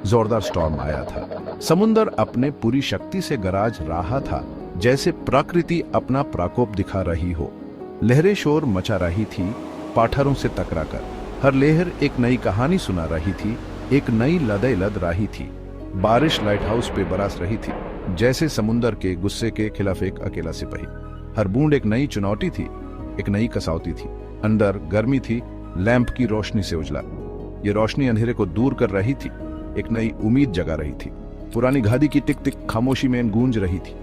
जोरदार स्टॉर्म आया था। समुंदर अपने पूरी शक्ति से गरज रहा था, जैसे प्रकृति अपना प्रकोप दिखा रही हो। लहरें शोर मचा रही थी, पाठरों से टकराकर। हर लहर एक नई कहानी सुना रही थी, एक नई लड़ाई लड़ रही थी। बारिश लाइट हाउस पे बरस रही थी, जैसे समुंदर के गुस्से के खिलाफ एक अकेला सिपाही। हर बूंद एक नई चुनौती थी, एक नई कसौटी थी। अंदर गर्मी थी, लैंप की रोशनी से उजला। ये रोशनी अंधेरे को दूर कर रही थी, एक नई उम्मीद जगा रही थी। पुरानी घाटी की टिक टिक खामोशी में गूंज रही थी।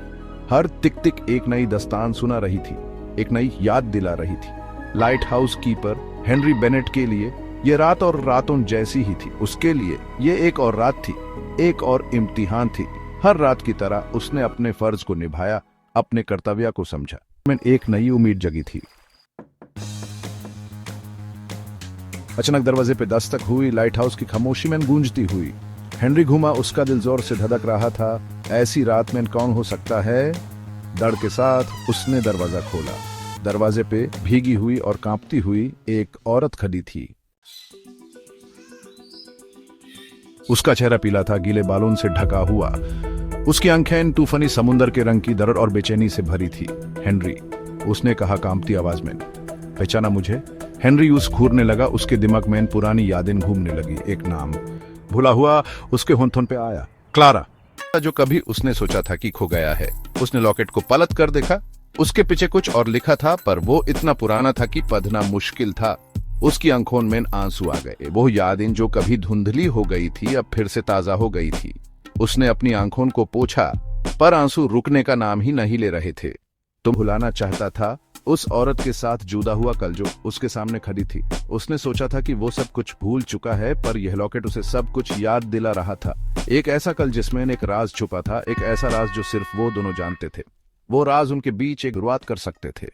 हर टिक टिक एक नई दास्तान सुना रही थी, एक नई याद दिला रही थी। Light house keeper Henry Bennett के लिए ये रात और रातों जैसी ही थी। उसके लिए ये एक और रात थी, एक और इम्तिहान थी। हर रात की तरह उसने अपने फर्ज को निभाया, अपने कर्तव्य को समझा। मैं एक नई उम्मीद जगी थी। अचानक दरवाजे पे दस्तक हुई, लाइट हाउस की खामोशी में गूंजती हुई। हेनरी घूमा, उसका दिल जोर से धड़क रहा था। ऐसी रात में कौन हो सकता है? डर के साथ उसने दरवाजा खोला। दरवाजे पे भीगी हुई और कांपती हुई एक औरत खड़ी थी। उसका चेहरा पीला था, गीले बालों से ढका हुआ। उसकी आंखें तूफानी समुंदर के रंग की दर्द और बेचैनी से भरी थी। हेनरी, उसने कहा कांपती आवाज में। पहचाना मुझे? हेनरी उस घूरने लगा। उसके दिमाग में पुरानी यादें घूमने लगी। एक नाम भूला हुआ उसके होंठों पे आया, क्लारा, जो कभी उसने सोचा था कि खो गया है। उसने लॉकेट को पलट कर देखा। उसके पीछे कुछ और लिखा था, पर वो इतना पुराना था कि पढ़ना मुश्किल था। उसकी आंखों में आंसू आ गए। वो यादें जो कभी धुंधली हो गई थी, अब फिर से ताजा हो गई थी। उसने अपनी आंखों को पोंछा, पर आंसू रुकने का नाम ही नहीं ले रहे थे। तो भुलाना चाहता था उस औरत के साथ जुदा हुआ कल जो उसके सामने खड़ी थी। उसने सोचा था कि वो सब कुछ भूल चुका है, पर यह लॉकेट उसे सब कुछ याद दिला रहा था। एक ऐसा कल जिसमें एक राज छुपा था, एक ऐसा राज जो सिर्फ वो दोनों जानते थे। वो राज उनके बीच एक शुरुआत कर सकते थे।